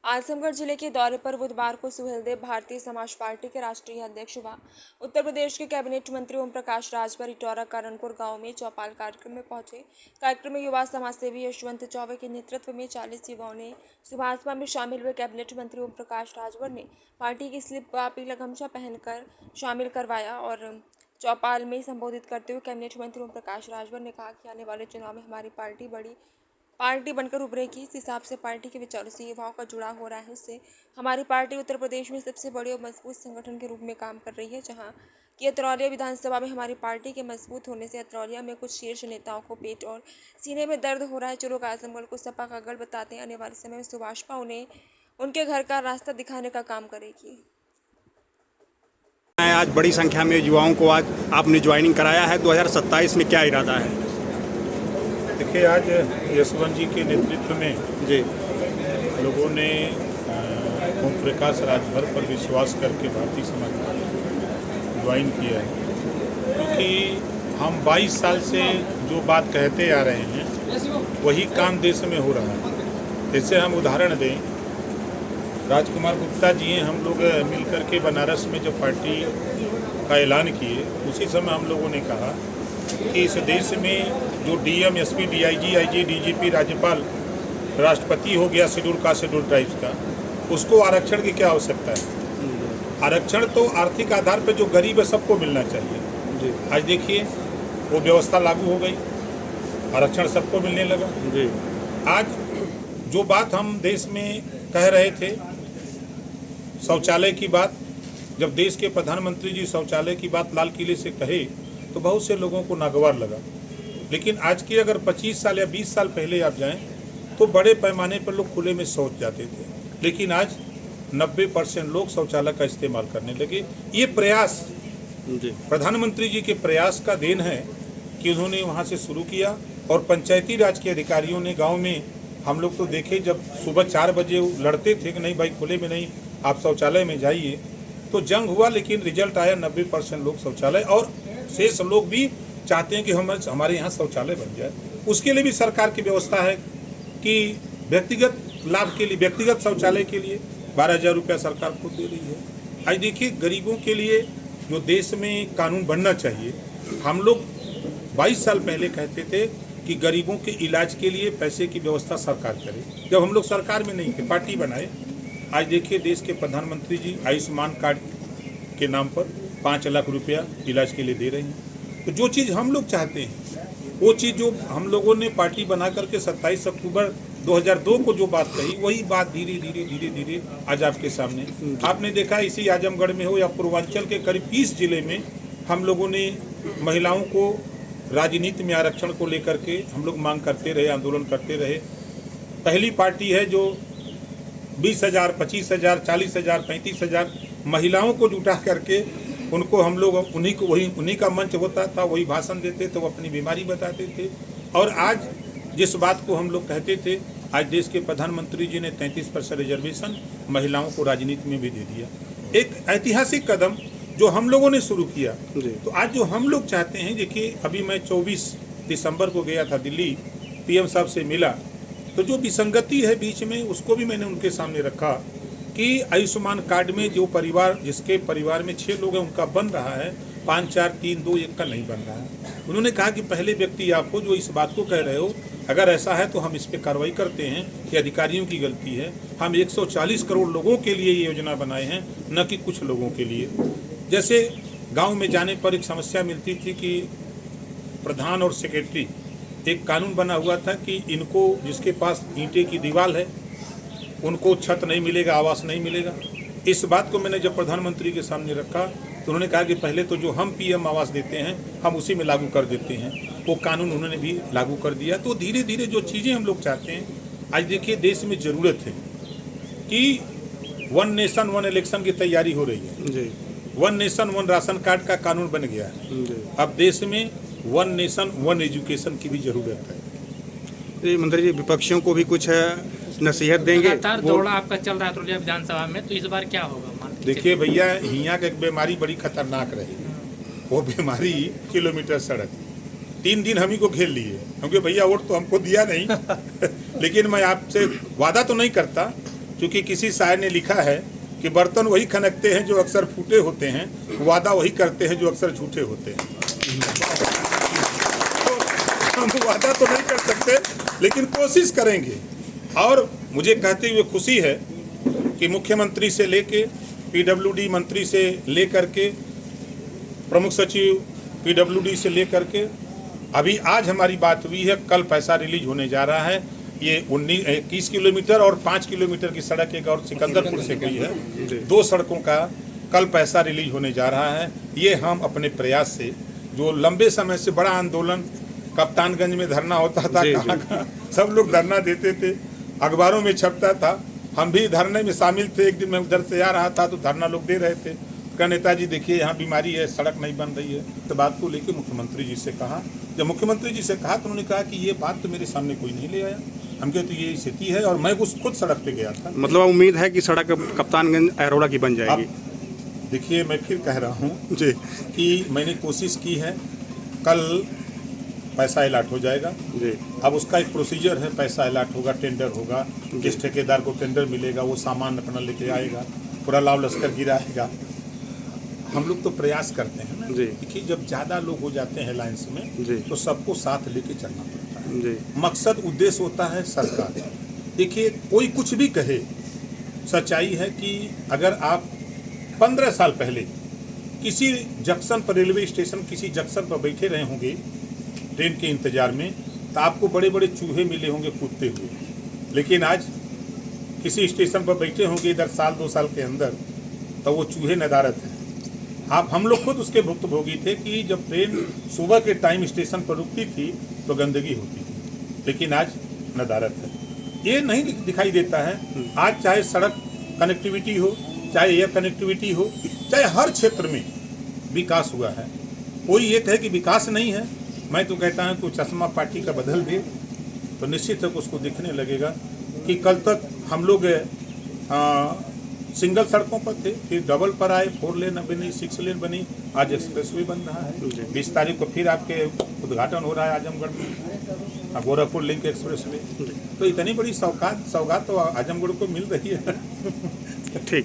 आजमगढ़ जिले के दौरे पर बुधवार को सुहेलदेव भारतीय समाज पार्टी के राष्ट्रीय अध्यक्ष व उत्तर प्रदेश के कैबिनेट मंत्री ओम प्रकाश राजभर इटौरा कारणपुर गांव में चौपाल कार्यक्रम में पहुंचे। कार्यक्रम में युवा समाज सेवी यशवंत चौबे के नेतृत्व में 40 युवाओं ने सुभाषपा में शामिल हुए। कैबिनेट मंत्री ओम प्रकाश राजभर ने पार्टी की स्लिप व पीला गमछा पहनकर शामिल करवाया और चौपाल में संबोधित करते हुए कैबिनेट मंत्री ओम प्रकाश राजभर ने कहा कि आने वाले चुनाव में हमारी पार्टी बड़ी पार्टी बनकर उभरेगी। इस हिसाब से पार्टी के विचारों से युवाओं का जुड़ाव हो रहा है। उससे हमारी पार्टी उत्तर प्रदेश में सबसे बड़े और मजबूत संगठन के रूप में काम कर रही है। जहां कि अतरौलिया विधानसभा में हमारी पार्टी के मजबूत होने से अतरौलिया में कुछ शीर्ष नेताओं को पेट और सीने में दर्द हो रहा है। जो लोग आजमगढ़ को सपा का गढ़ बताते हैं, आने वाले समय में सुभाषपा उन्हें उनके घर का रास्ता दिखाने का काम करेगी। आज बड़ी संख्या में युवाओं को आज आपने ज्वाइनिंग कराया है। 2027 में क्या इरादा है? देखिए, आज यशवंत जी के नेतृत्व में जी लोगों ने ओम प्रकाश राजभर पर विश्वास करके भारतीय समाज पार्टी ज्वाइन किया है, क्योंकि हम 22 साल से जो बात कहते आ रहे हैं वही काम देश में हो रहा है। जैसे हम उदाहरण दें, राजकुमार गुप्ता जी हैं, हम लोग मिल करके बनारस में जब पार्टी का ऐलान किए उसी समय हम लोगों ने कहा कि इस देश में जो DM, SP, DIG, IG, DGP, राज्यपाल, राष्ट्रपति हो गया शेड्यूल कास्ट शेड्यूल ट्राइब्स का, उसको आरक्षण की क्या आवश्यकता है? आरक्षण तो आर्थिक आधार पर जो गरीब है सबको मिलना चाहिए। आज देखिए वो व्यवस्था लागू हो गई, आरक्षण सबको मिलने लगा। आज जो बात हम देश में कह रहे थे, शौचालय की बात, जब देश के प्रधानमंत्री जी शौचालय की बात लाल किले से कहे तो बहुत से लोगों को नागवार लगा। लेकिन आज के अगर 25 साल या 20 साल पहले आप जाएं तो बड़े पैमाने पर लोग खुले में शौच जाते थे, लेकिन आज 90% लोग शौचालय का इस्तेमाल करने लगे। ये प्रयास प्रधानमंत्री जी के प्रयास का देन है कि उन्होंने वहाँ से शुरू किया। और पंचायती राज के अधिकारियों ने गाँव में, हम लोग तो देखे जब सुबह 4 बजे लड़ते थे कि नहीं भाई खुले में नहीं, आप शौचालय में जाइए, तो जंग हुआ, लेकिन रिजल्ट आया 90% लोग शौचालय, और शेष लोग भी चाहते हैं कि हमारे यहाँ शौचालय बन जाए। उसके लिए भी सरकार की व्यवस्था है कि व्यक्तिगत लाभ के लिए, व्यक्तिगत शौचालय के लिए 12,000 रुपया सरकार खुद दे रही है। आज देखिए, गरीबों के लिए जो देश में कानून बनना चाहिए, हम लोग 22 साल पहले कहते थे कि गरीबों के इलाज के लिए पैसे की व्यवस्था सरकार करे। जब हम लोग सरकार में नहीं थे, पार्टी बनाए, आज देखिए देश के प्रधानमंत्री जी आयुष्मान कार्ड के नाम पर 5 लाख रुपया इलाज के लिए दे रहे हैं। तो जो चीज़ हम लोग चाहते हैं, वो चीज़ जो हम लोगों ने पार्टी बना करके 27 अक्टूबर 2002 को जो बात कही, वही बात धीरे धीरे आज आपके सामने। आपने देखा इसी आजमगढ़ में हो या पूर्वांचल के करीब 30 जिले में हम लोगों ने महिलाओं को राजनीति में आरक्षण को लेकर के हम लोग मांग करते रहे, आंदोलन करते रहे। पहली पार्टी है जो 20,000, 25,000, 40,000, 35,000 महिलाओं को जुटा करके उनको हम लोग उन्हीं का मंच होता था, वही भाषण देते थे, वो अपनी बीमारी बताते थे। और आज जिस बात को हम लोग कहते थे, आज देश के प्रधानमंत्री जी ने 33% रिजर्वेशन महिलाओं को राजनीति में भी दे दिया। एक ऐतिहासिक कदम जो हम लोगों ने शुरू किया। तो आज जो हम लोग चाहते हैं, देखिए अभी मैं 24 दिसंबर को गया था दिल्ली, पीएम साहब से मिला, तो जो विसंगति है बीच में उसको भी मैंने उनके सामने रखा कि आयुष्मान कार्ड में जो परिवार, जिसके परिवार में 6 लोग हैं, उनका बन रहा है, 5, 4, 3, 2, 1 का नहीं बन रहा है। उन्होंने कहा कि पहले व्यक्ति आपको जो इस बात को कह रहे हो, अगर ऐसा है तो हम इस पर कार्रवाई करते हैं कि अधिकारियों की गलती है। हम 140 करोड़ लोगों के लिए ये योजना बनाए हैं, न कि कुछ लोगों के लिए। जैसे गांव में जाने पर एक समस्या मिलती थी कि प्रधान और सेक्रेटरी, एक कानून बना हुआ था कि इनको, जिसके पास ईंटे की दीवार है, उनको छत नहीं मिलेगा, आवास नहीं मिलेगा। इस बात को मैंने जब प्रधानमंत्री के सामने रखा तो उन्होंने कहा कि पहले तो जो हम पीएम आवास देते हैं हम उसी में लागू कर देते हैं। वो कानून उन्होंने भी लागू कर दिया। तो धीरे धीरे जो चीज़ें हम लोग चाहते हैं, आज देखिए देश में ज़रूरत है कि 1 नेशन 1 इलेक्शन की तैयारी हो रही है। 1 नेशन 1 राशन कार्ड का कानून बन गया है। अब देश में 1 नेशन 1 एजुकेशन की भी ज़रूरत है। मंत्री जी, विपक्षियों को भी कुछ नसीहत देंगे? लगातार दौड़ा आपका चल रहा है अतरौलिया विधानसभा में, तो इस बार क्या होगा? देखिए भैया, हियाँ का एक बीमारी बड़ी खतरनाक रही, वो बीमारी किलोमीटर सड़क। 3 दिन हम ही को घेर लिए, क्योंकि भैया वोट तो हमको दिया नहीं लेकिन मैं आपसे वादा तो नहीं करता, क्योंकि किसी शायर ने लिखा है कि बर्तन वही खनकते हैं जो अक्सर फूटे होते हैं, वादा वही करते हैं जो अक्सर झूठे होते हैं। तो हम वादा तो नहीं कर सकते, लेकिन कोशिश करेंगे। और मुझे कहते हुए खुशी है कि मुख्यमंत्री से लेके पीडब्ल्यूडी मंत्री से लेकर के प्रमुख सचिव पीडब्ल्यूडी से लेकर के अभी आज हमारी बात हुई है, कल पैसा रिलीज होने जा रहा है। ये 21 किलोमीटर और 5 किलोमीटर की सड़क एक और सिकंदरपुर से हुई है। 2 सड़कों का कल पैसा रिलीज होने जा रहा है। ये हम अपने प्रयास से, जो लंबे समय से बड़ा आंदोलन, कप्तानगंज में धरना होता था, कहाँ सब लोग धरना देते थे, अखबारों में छपता था, हम भी धरने में शामिल थे। एक दिन मैं उधर से आ रहा था तो धरना लोग दे रहे थे, कहा नेताजी देखिए यहाँ बीमारी है, सड़क नहीं बन रही है। तो बात को लेकर मुख्यमंत्री जी से कहा, जब मुख्यमंत्री जी से कहा तो उन्होंने कहा कि ये बात तो मेरे सामने कोई नहीं ले आया, हम कहे तो ये स्थिति है। और मैं खुद सड़क पे गया था। मतलब उम्मीद है कि सड़क कप्तानगंज अरोड़ा की बन जाएगी। देखिए मैं फिर कह रहा हूँ जी कि मैंने कोशिश की है, कल पैसा अलाट हो जाएगा जी। अब उसका एक प्रोसीजर है, पैसा अलाट होगा, टेंडर होगा, जिस ठेकेदार को टेंडर मिलेगा वो सामान अपना लेके आएगा, पूरा लाव लश्कर गिराएगा। हम लोग तो प्रयास करते हैं ना, देखिए जब ज़्यादा लोग हो जाते हैं लाइन्स में तो सबको साथ लेके चलना पड़ता है जी। मकसद उद्देश्य होता है सरकार। देखिए कोई कुछ भी कहे, सच्चाई है कि अगर आप 15 साल पहले किसी जंक्शन पर, रेलवे स्टेशन किसी जंक्शन पर बैठे रहे होंगे ट्रेन के इंतजार में, तो आपको बड़े बड़े चूहे मिले होंगे कूदते हुए। लेकिन आज किसी स्टेशन पर बैठे होंगे इधर साल 2 साल के अंदर, तो वो चूहे नदारत हैं। आप हम लोग खुद उसके भुक्तभोगी थे कि जब ट्रेन सुबह के टाइम स्टेशन पर रुकती थी तो गंदगी होती थी, लेकिन आज नदारत है। ये नहीं दिखाई देता है। आज चाहे सड़क कनेक्टिविटी हो, चाहे एयर कनेक्टिविटी हो, चाहे हर क्षेत्र में विकास हुआ है। कोई ये कहे कि विकास नहीं है, मैं तो कहता हूँ कि चश्मा पार्टी का बदल दे तो निश्चित तक उसको दिखने लगेगा कि कल तक हम लोग सिंगल सड़कों पर थे, फिर डबल पर आए, 4 लेन बनी, 6 लेन बनी, आज एक्सप्रेसवे बन रहा है। 20 तारीख को फिर आपके उद्घाटन हो रहा है आजमगढ़ में, गोरखपुर लिंक एक्सप्रेसवे। तो इतनी बड़ी सौगात तो आजमगढ़ को मिल रही है। ठीक।